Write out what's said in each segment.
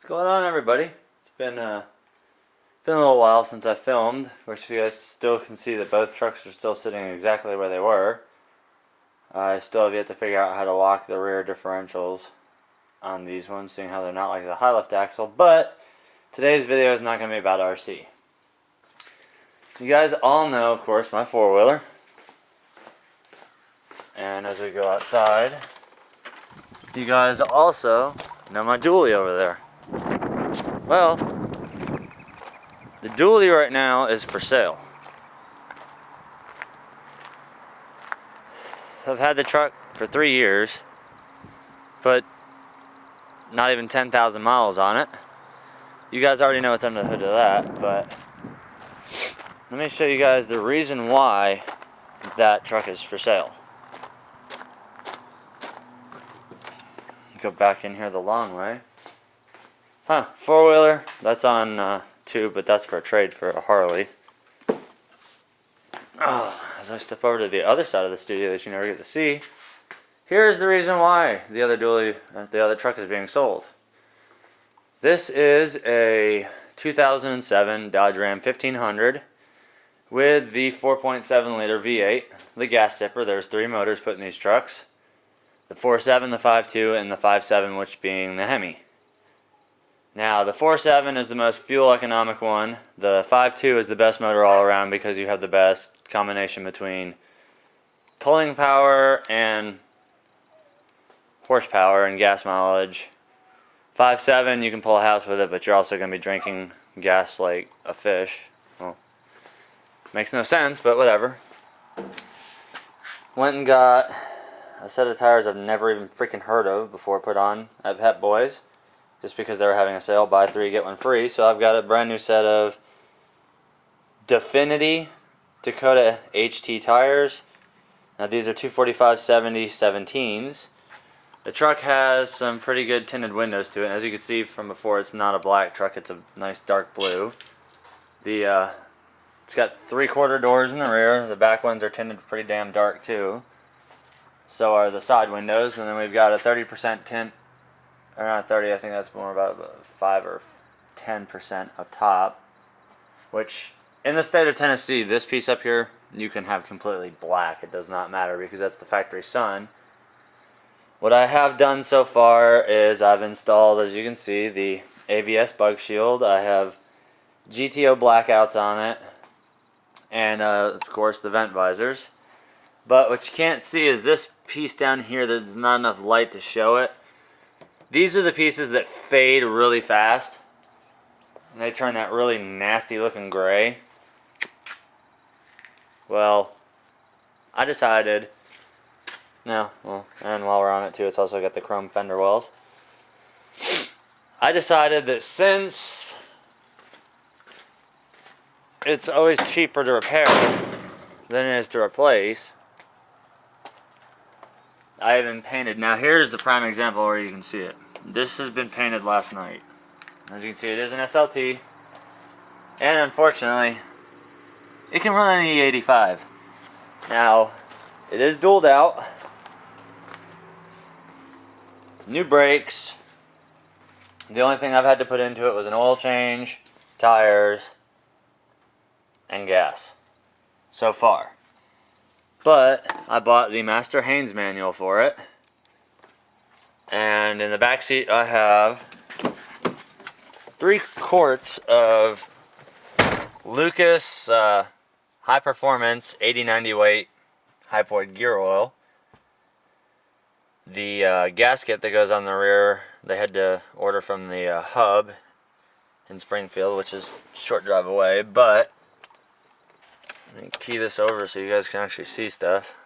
What's going on, everybody? It's been a little while since I filmed. Which you guys still can see that both trucks are still sitting exactly where they were. I still have yet to figure out how to lock the rear differentials on these ones, seeing how they're not like the high lift axle. But today's video is not going to be about RC. You guys all know, of course, my four-wheeler. And as we go outside, you guys also know my dually over there. Well, the dually right now is for sale. I've had the truck for 3 years, but not even 10,000 miles on it. You guys already know what's under the hood of that, but let me show you guys the reason why that truck is for sale. Go back in here the long way. Four-wheeler, that's on tube, but that's for a trade for a Harley. As I step over to the other side of the studio that you never get to see, here's the reason why the other truck is being sold. This is a 2007 Dodge Ram 1500 with the 4.7 liter V8, the gas zipper. There's 3 motors put in these trucks. The 4.7, the 5.2, and the 5.7, which being the Hemi. Now, the 4.7 is the most fuel economic one. The 5.2 is the best motor all around because you have the best combination between pulling power and horsepower and gas mileage. 5.7, you can pull a house with it, but you're also going to be drinking gas like a fish. Well, makes no sense, but whatever. Went and got a set of tires I've never even freaking heard of before put on at Pep Boys. Just because they were having a sale, buy 3 get 1 free. So I've got a brand new set of Definity Dakota HT tires. Now these are 245/70 17s. The truck has some pretty good tinted windows to it. And as you can see from before, it's not a black truck, it's a nice dark blue. It's got 3/4 doors in the rear. The back ones are tinted pretty damn dark too. So are the side windows, and then we've got a 30% tint. Or not 30, I think that's more about 5 or 10% up top. Which, in the state of Tennessee, this piece up here, you can have completely black. It does not matter because that's the factory sun. What I have done so far is I've installed, as you can see, the AVS bug shield. I have GTO blackouts on it. And, of course, the vent visors. But what you can't see is this piece down here. There's not enough light to show it. These are the pieces that fade really fast. And they turn that really nasty looking gray. Well, I decided, and while we're on it too, it's also got the chrome fender wells. I decided that since it's always cheaper to repair than it is to replace, I even painted. Now here's the prime example where you can see it. This has been painted last night. As you can see, it is an SLT, and unfortunately it can run an E85. Now it is dualed out, new brakes. The only thing I've had to put into it was an oil change, tires, and gas so far. But I bought the Master Haynes manual for it, and in the back seat I have 3 quarts of Lucas high performance 80-90 weight hypoid gear oil. The gasket that goes on the rear, they had to order from the hub in Springfield, which is a short drive away, but let me key this over so you guys can actually see stuff.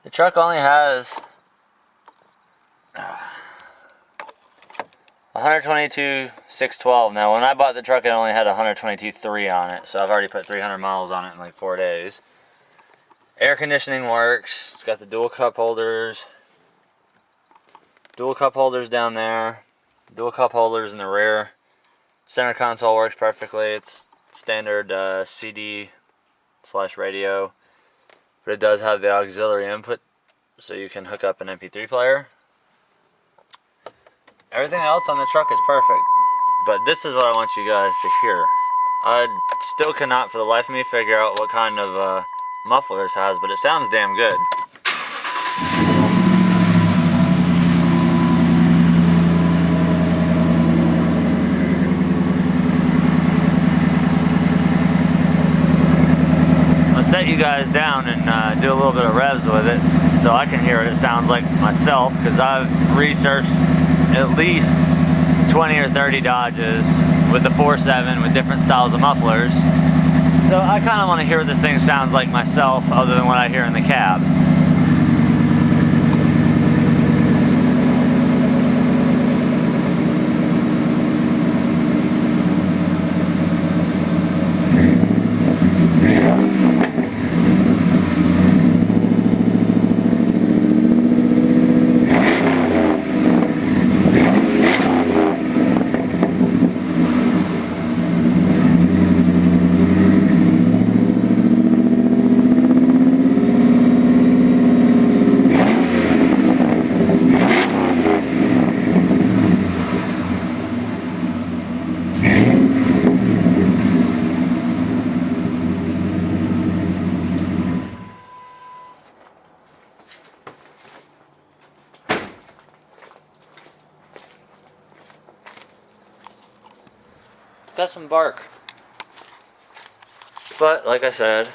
The truck only has 122,612. Now when I bought the truck it only had 122.3 on it, so I've already put 300 miles on it in like 4 days. Air conditioning works. It's got the dual cup holders. Dual cup holders down there. Dual cup holders in the rear. Center console works perfectly. It's standard CD/radio, but it does have the auxiliary input, so you can hook up an MP3 player. Everything else on the truck is perfect. But this is what I want you guys to hear. I still cannot for the life of me figure out what kind of muffler this has, but it sounds damn good. I'll set you guys down and do a little bit of revs with it so I can hear what it sounds like myself, because I've researched at least 20 or 30 Dodges with the 4.7 with different styles of mufflers. So I kind of want to hear what this thing sounds like myself other than what I hear in the cab. It's got some bark. But like I said,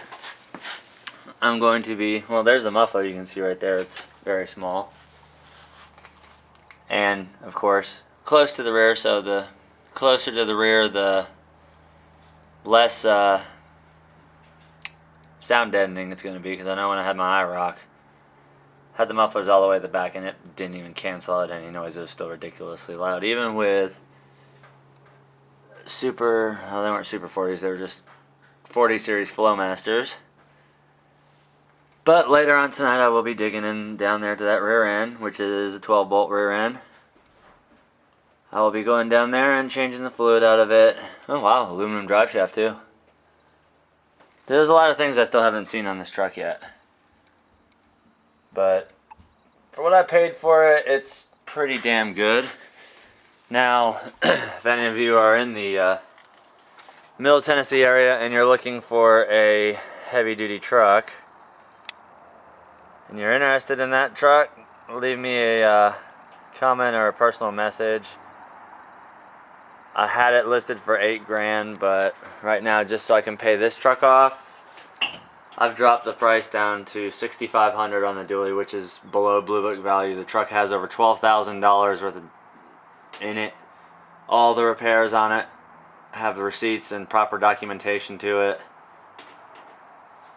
I'm going to be, well, there's the muffler you can see right there. It's very small. And of course, close to the rear, so the closer to the rear, the less sound deadening it's going to be, because I know when I had my iRock, had the mufflers all the way at the back and it didn't even cancel out any noise. It was still ridiculously loud, even with super, oh, they weren't Super 40s, they were just 40 series Flowmasters. But later on tonight I will be digging in down there to that rear end, which is a 12 bolt rear end. I will be going down there and changing the fluid out of it. Oh wow, aluminum drive shaft too. There's a lot of things I still haven't seen on this truck yet. But for what I paid for it, it's pretty damn good. Now, if any of you are in the Middle Tennessee area and you're looking for a heavy-duty truck, and you're interested in that truck, leave me a comment or a personal message. I had it listed for $8 grand, but right now, just so I can pay this truck off, I've dropped the price down to $6,500 on the dually, which is below Blue Book value. The truck has over $12,000 worth of in it. All the repairs on it have the receipts and proper documentation to it.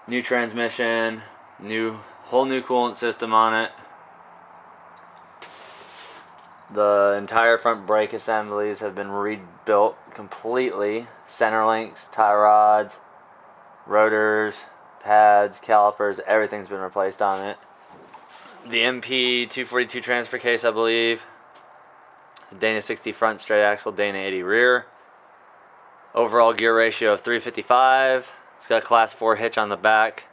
New transmission, whole new coolant system on it. The entire front brake assemblies have been rebuilt completely. Center links, tie rods, rotors, pads, calipers, everything's been replaced on it. The MP 242 transfer case, I believe. Dana 60 front straight axle, Dana 80 rear. Overall gear ratio of 355. It's got a class 4 hitch on the back,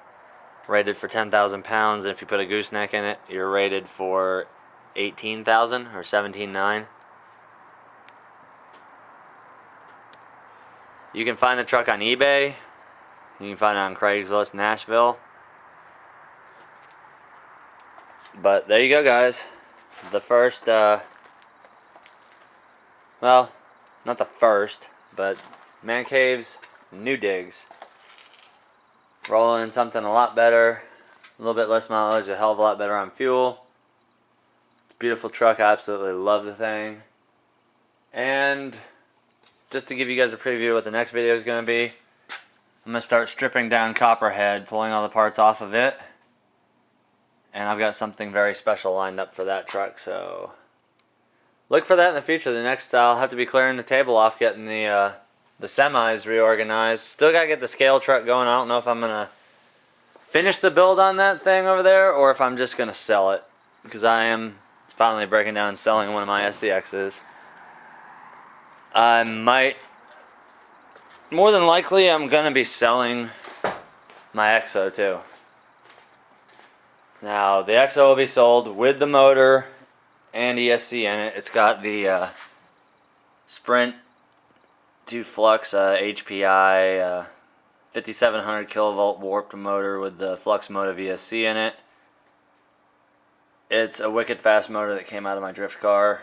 rated for 10,000 pounds. And if you put a gooseneck in it, you're rated for 18,000 or 17,900. You can find the truck on eBay. You can find it on Craigslist, Nashville. But there you go, guys. The first, well, not the first, but ManCave's new digs. Rolling in something a lot better, a little bit less mileage, a hell of a lot better on fuel. It's a beautiful truck. I absolutely love the thing. And just to give you guys a preview of what the next video is going to be, I'm going to start stripping down Copperhead, pulling all the parts off of it. And I've got something very special lined up for that truck, so look for that in the future. The next, I'll have to be clearing the table off, getting the semis reorganized. Still got to get the scale truck going. I don't know if I'm going to finish the build on that thing over there or if I'm just going to sell it, because I am finally breaking down and selling one of my SCXs. I might, more than likely, I'm going to be selling my EXO too. Now, the EXO will be sold with the motor and ESC in it. It's got the Sprint 2 Flux HPI 5700 kilovolt warped motor with the Flux Motive ESC in it. It's a wicked fast motor that came out of my drift car.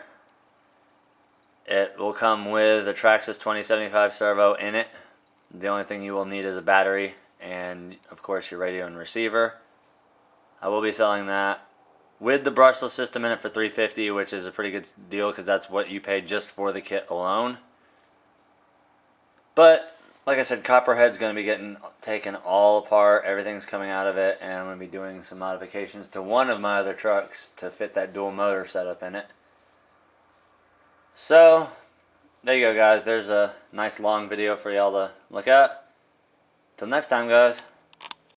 It will come with a Traxxas 2075 servo in it. The only thing you will need is a battery and of course your radio and receiver. I will be selling that with the brushless system in it for $350, which is a pretty good deal because that's what you paid just for the kit alone. But like I said, Copperhead's going to be getting taken all apart. Everything's coming out of it, and I'm going to be doing some modifications to one of my other trucks to fit that dual motor setup in it. So, there you go, guys. There's a nice long video for y'all to look at. Till next time, guys.